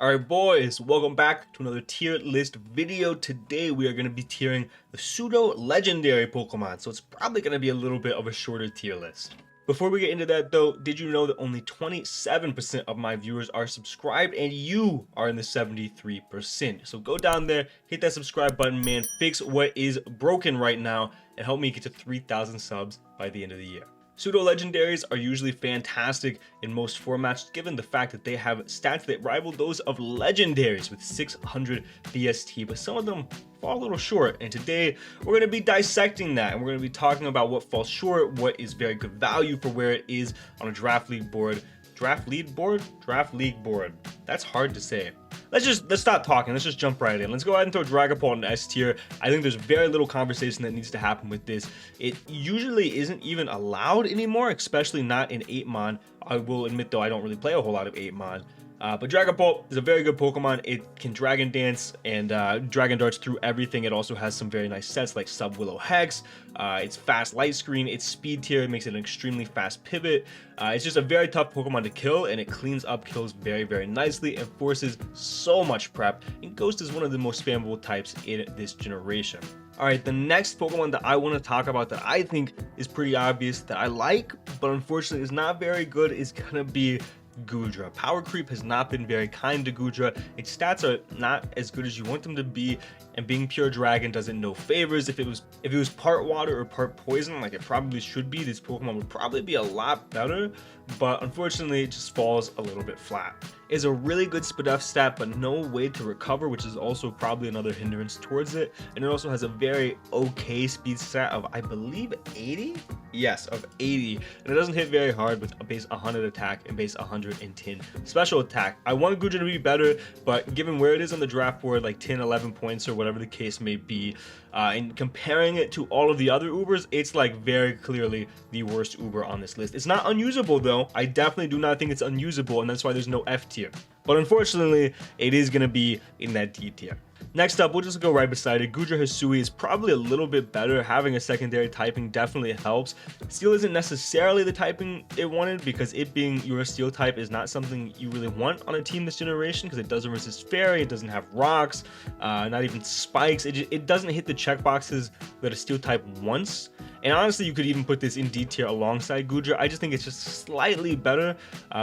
Alright boys, welcome back to another tier list video. Today we are going to be tiering the pseudo legendary Pokemon, so it's probably going to be a little bit of a shorter tier list. Before we get into that though, did you know that only 27% of my viewers are subscribed and you are in the 73%? So go down there, hit that subscribe button, man, fix what is broken right now, and help me get to 3,000 subs by the end of the year. Pseudo legendaries are usually fantastic in most formats given the fact that they have stats that rival those of legendaries with 600 BST, but some of them fall a little short, and today we're going to be dissecting that and we're going to be talking about what falls short, what is very good value for where it is on a draft league board. Draft league board. That's hard to say. Let's stop talking. Let's just jump right in. Let's go ahead and throw Dragapult in S tier. I think there's very little conversation that needs to happen with this. It usually isn't even allowed anymore, especially not in 8-mon. I will admit though, I don't really play a whole lot of 8-mon. But Dragapult is a very good Pokemon. It can Dragon Dance and Dragon Darts through everything. It also has some very nice sets like Sub-Willow Hex. It's fast Light Screen. Its speed tier makes it an extremely fast pivot. It's just a very tough Pokemon to kill, and it cleans up kills very, very nicely and forces so much prep. And Ghost is one of the most spammable types in this generation. Alright, the next Pokemon that I want to talk about that I think is pretty obvious that I like, but unfortunately is not very good, is going to be Goodra. Power creep has not been very kind to Goodra. Its stats are not as good as you want them to be, and being pure dragon does it no favors. If it was part water or part poison like it probably should be, this Pokemon would probably be a lot better, but unfortunately it just falls a little bit flat. It's a really good Spadef stat, but no way to recover, which is also probably another hindrance towards it. And it also has a very okay speed stat of, I believe, 80? Yes, of 80. And it doesn't hit very hard with a base 100 attack and base 110 special attack. I want Goodra to be better, but given where it is on the draft board, like 10, 11 points or whatever the case may be, and comparing it to all of the other Ubers, it's like very clearly the worst Uber on this list. It's not unusable though. I definitely do not think it's unusable, and that's why there's no F tier. But unfortunately, it is going to be in that D tier. Next up, we'll just go right beside it. Goodra Hisui is probably a little bit better. Having a secondary typing definitely helps. Steel isn't necessarily the typing it wanted, because it being your steel type is not something you really want on a team this generation, because it doesn't resist fairy, it doesn't have rocks, not even spikes. It doesn't hit the checkboxes that a steel type wants. And honestly, you could even put this in D tier alongside Goodra. I just think it's just slightly better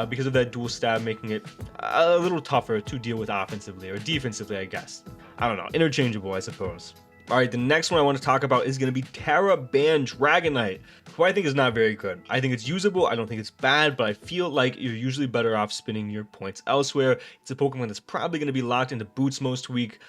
because of that dual stab, making it a little tougher to deal with offensively or defensively, I guess. I don't know, interchangeable, I suppose. All right, the next one I want to talk about is going to be Terra Ban Dragonite, who I think is not very good. I think it's usable, I don't think it's bad, but I feel like you're usually better off spending your points elsewhere. It's a Pokemon that's probably going to be locked into boots most week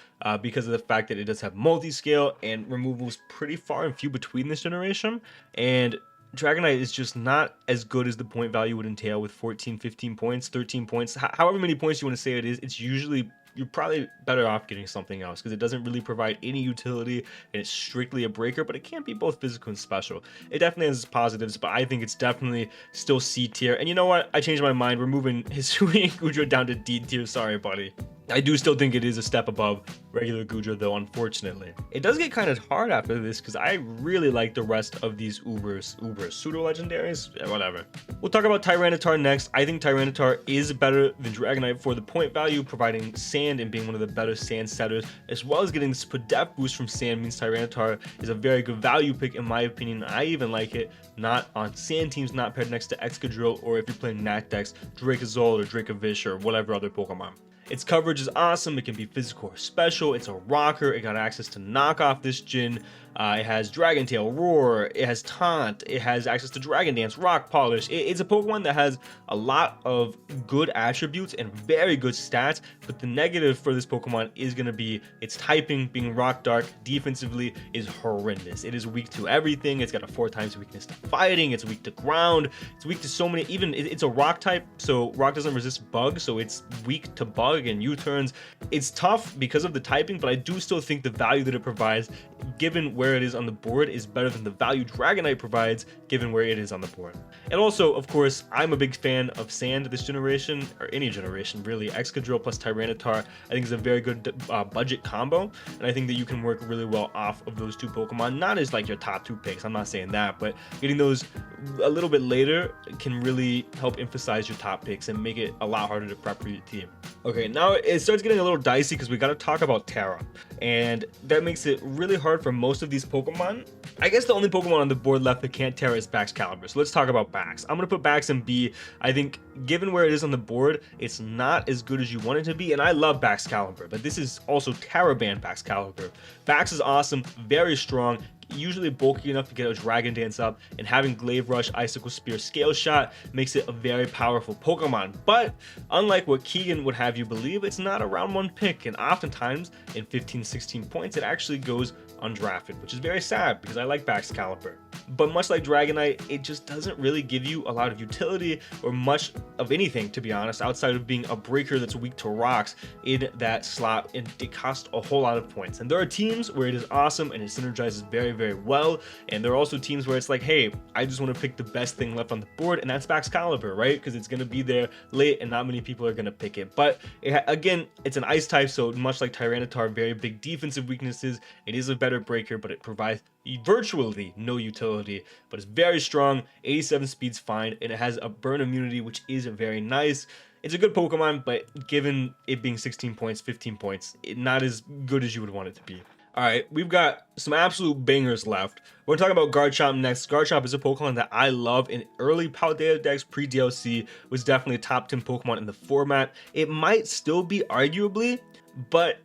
because of the fact that it does have multi-scale and removals pretty far and few between this generation. And Dragonite is just not as good as the point value would entail with 14, 15 points, 13 points, however many points you want to say it is. It's usually, you're probably better off getting something else because it doesn't really provide any utility and it's strictly a breaker, but it can be both physical and special. It definitely has its positives, but I think it's definitely still C tier. And you know what? I changed my mind. We're moving Hisui and Goodra down to D tier. Sorry, buddy. I do still think it is a step above regular Goodra though, unfortunately. It does get kind of hard after this because I really like the rest of these Ubers, pseudo-legendaries, whatever. We'll talk about Tyranitar next. I think Tyranitar is better than Dragonite for the point value, providing sand and being one of the better sand setters, as well as getting this Spadef boost from sand means Tyranitar is a very good value pick in my opinion. I even like it not on sand teams, not paired next to Excadrill, or if you're playing Nat decks, Dracozolt or Dracovish or whatever other Pokemon. Its coverage is awesome. It can be physical or special. It's a rocker. It got access to knock off this gen. It has Dragon Tail, Roar, it has Taunt, it has access to Dragon Dance, Rock Polish. It's a Pokemon that has a lot of good attributes and very good stats, but the negative for this Pokemon is going to be its typing, being Rock Dark. Defensively is horrendous. It is weak to everything. It's got a 4 times weakness to fighting. It's weak to ground. It's weak to so many, even it's a rock type, so rock doesn't resist bug, so it's weak to bug and U-turns. It's tough because of the typing, but I do still think the value that it provides, given where it is on the board, is better than the value Dragonite provides given where it is on the board. And also, of course, I'm a big fan of sand this generation, or any generation really. Excadrill plus Tyranitar I think is a very good budget combo, and I think that you can work really well off of those two Pokemon. Not as like your top 2 picks, I'm not saying that, but getting those a little bit later can really help emphasize your top picks and make it a lot harder to prep for your team. Okay, now it starts getting a little dicey because we got to talk about Tera, and that makes it really hard for most of these Pokemon. I guess the only Pokemon on the board left that can't Tera is Baxcalibur, so let's talk about Bax. I'm going to put Bax in B. I think given where it is on the board, it's not as good as you want it to be, and I love Baxcalibur, but this is also Tera Band Baxcalibur. Bax is awesome, very strong, usually bulky enough to get a Dragon Dance up, and having Glaive Rush, Icicle Spear, Scale Shot makes it a very powerful Pokemon. But unlike what Keegan would have you believe, it's not a round 1 pick, and oftentimes in 15-16 points it actually goes undrafted, which is very sad because I like Baxcalibur. But much like Dragonite, it just doesn't really give you a lot of utility or much of anything, to be honest, outside of being a breaker that's weak to rocks in that slot, and it costs a whole lot of points. And there are teams where it is awesome and it synergizes very, very well, and there are also teams where it's like, hey, I just want to pick the best thing left on the board, and that's Baxcalibur, right? Because it's going to be there late and not many people are going to pick it. But again, it's an ice type, so much like Tyranitar, very big defensive weaknesses. It is a better breaker, but it provides virtually no utility, but it's very strong. 87 speed's fine, and it has a burn immunity, which is very nice. It's a good Pokemon, but given it being 16 points, 15 points, not as good as you would want it to be. Alright, we've got some absolute bangers left. We're going to talk about Garchomp next. Garchomp is a Pokemon that I love in early Paldea decks, pre-DLC, was definitely a top 10 Pokemon in the format. It might still be arguably, but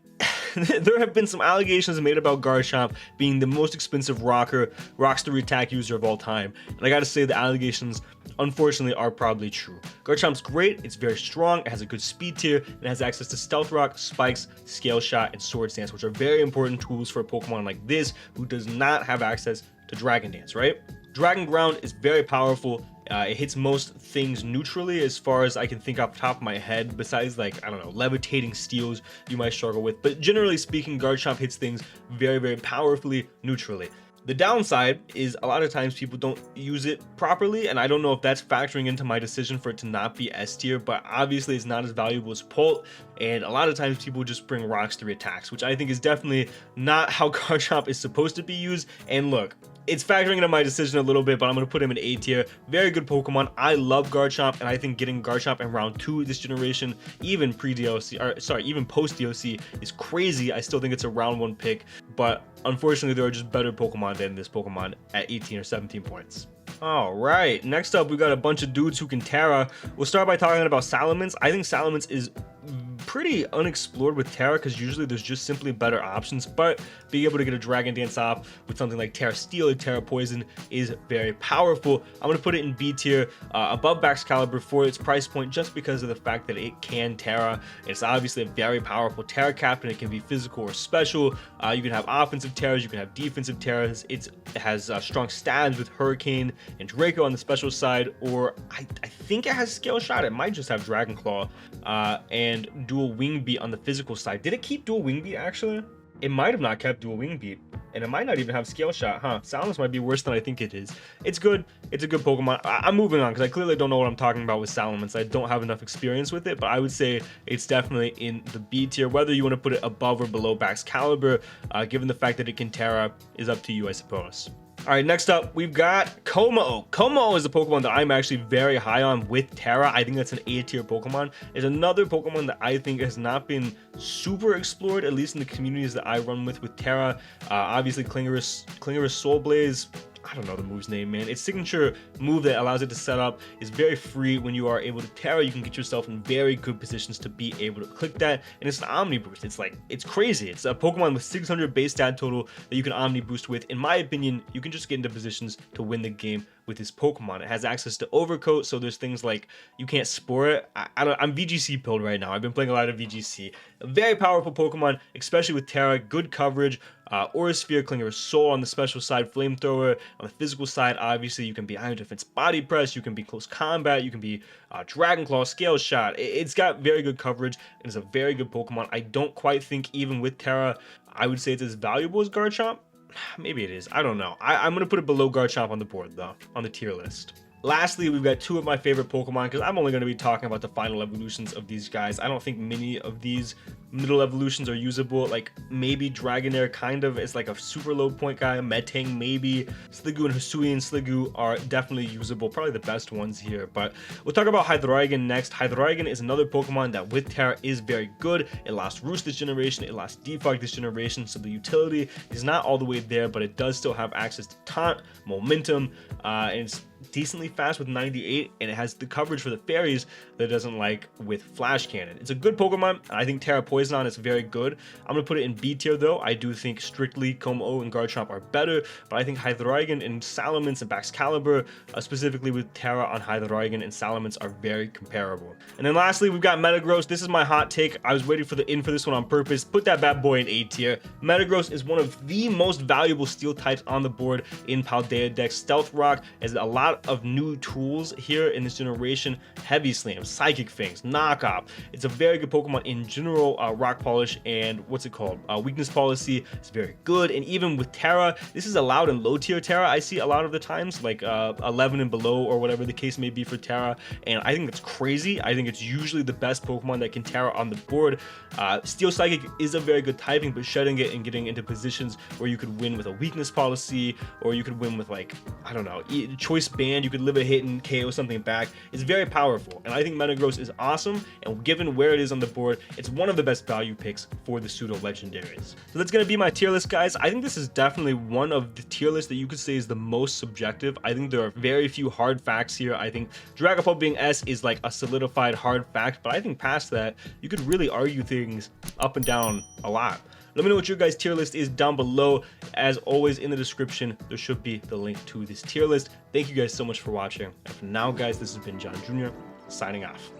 there have been some allegations made about Garchomp being the most expensive Rocks 3 attack user of all time. And I gotta say, the allegations, unfortunately, are probably true. Garchomp's great, it's very strong, it has a good speed tier, and it has access to Stealth Rock, Spikes, Scale Shot, and Swords Dance, which are very important tools for a Pokemon like this, who does not have access to Dragon Dance, right? Dragon Ground is very powerful. It hits most things neutrally as far as I can think off the top of my head, besides, like, I don't know, levitating steals you might struggle with. But generally speaking, Garchomp hits things very, very powerfully neutrally. The downside is a lot of times people don't use it properly, and I don't know if that's factoring into my decision for it to not be S tier, but obviously it's not as valuable as Pult, and a lot of times people just bring Rocks 3 attacks, which I think is definitely not how Garchomp is supposed to be used. And look, it's factoring into my decision a little bit, but I'm going to put him in A tier. Very good Pokemon. I love Garchomp, and I think getting Garchomp in round 2 this generation, even pre-DLC, or sorry, even post-DLC, is crazy. I still think it's a round 1 pick, but unfortunately there are just better Pokemon than this Pokemon at 18 or 17 points. Alright, next up we got a bunch of dudes who can Tera. We'll start by talking about Salamence. I think Salamence is pretty unexplored with Tera because usually there's just simply better options, but being able to get a Dragon Dance off with something like Tera Steel or Tera Poison is very powerful. I'm going to put it in B tier, above Baxcalibur for its price point, just because of the fact that it can Tera. It's obviously a very powerful Tera Captain. It can be physical or special. You can have offensive Teras, you can have defensive Teras. It has strong stats with Hurricane and Draco on the special side, or I think it has Scale Shot. It might just have Dragon Claw and Dual Wing Beat on the physical side. Did it keep Dual Wing Beat actually? It might have not kept Dual Wing Beat, and it might not even have Scale Shot, huh? Salamence might be worse than I think it is. It's good. It's a good Pokemon. I'm moving on because I clearly don't know what I'm talking about with Salamence. I don't have enough experience with it, but I would say it's definitely in the B tier. Whether you want to put it above or below Baxcalibur, given the fact that it can Tera, is up to you, I suppose. Alright, next up, we've got Como. Como is a Pokemon that I'm actually very high on with Tera. I think that's an A tier Pokemon. It's another Pokemon that I think has not been super explored, at least in the communities that I run with Tera. Obviously, Clingerous Soul Blaze, I don't know the move's name, man. Its signature move that allows it to set up is very free. When you are able to Tera, you can get yourself in very good positions to be able to click that, and it's an Omni Boost. It's crazy. It's a Pokemon with 600 base stat total that you can Omni Boost with. In my opinion, you can just get into positions to win the game with this Pokemon. It has access to Overcoat, so there's things like you can't Spore it. I'm VGC pilled right now. I've been playing a lot of VGC. A very powerful Pokemon, especially with Tera. Good coverage. Aura Sphere, Clingerous Soul on the special side, Flamethrower on the physical side. Obviously, you can be Iron Defense, Body Press. You can be Close Combat. You can be Dragon Claw, Scale Shot. It's got very good coverage, and it's a very good Pokemon. I don't quite think, even with Tera, I would say it's as valuable as Garchomp. Maybe it is. I don't know. I'm going to put it below Garchomp on the board, though, on the tier list. Lastly, we've got two of my favorite Pokemon, because I'm only going to be talking about the final evolutions of these guys. I don't think many of these middle evolutions are usable. Like maybe Dragonair kind of is like a super low point guy. Metang maybe. Sliggoo and Hisuian Sliggoo are definitely usable, probably the best ones here. But we'll talk about Hydreigon next. Hydreigon is another Pokemon that with Tera is very good. It lost Roost this generation, it lost Defog this generation, so the utility is not all the way there, but it does still have access to Taunt, Momentum, and it's decently fast with 98, and it has the coverage for the fairies that it doesn't like with Flash Cannon. It's a good Pokemon. I think Tera Poisonon is very good. I'm going to put it in B tier though. I do think strictly Como and Garchomp are better, but I think Hydreigon and Salamence and Baxcalibur, specifically with Tera on Hydreigon and Salamence, are very comparable. And then lastly, we've got Metagross. This is my hot take. I was waiting for the in for this one on purpose. Put that bad boy in A tier. Metagross is one of the most valuable steel types on the board in Paldea decks. Stealth Rock has a lot of new tools here in this generation. Heavy Slam, Psychic Fangs, Knock Off. It's a very good Pokemon in general. Rock Polish and what's it called? Weakness Policy is very good. And even with Tera, this is allowed in low tier Tera. I see a lot of the times, like 11 and below or whatever the case may be for Tera. And I think that's crazy. I think it's usually the best Pokemon that can Tera on the board. Steel Psychic is a very good typing, but shedding it and getting into positions where you could win with a Weakness Policy, or you could win with, like, I don't know, Choice Band, you could live a hit and KO something back. It's very powerful, and I think Metagross is awesome, and given where it is on the board, it's one of the best value picks for the pseudo legendaries. So that's going to be my tier list, guys. I think this is definitely one of the tier lists that you could say is the most subjective. I think there are very few hard facts here. I think Dragapult being S is like a solidified hard fact, but I think past that, you could really argue things up and down a lot. Let me know what your guys' tier list is down below. As always, in the description, there should be the link to this tier list. Thank you guys so much for watching. And for now, guys, this has been John Jr. signing off.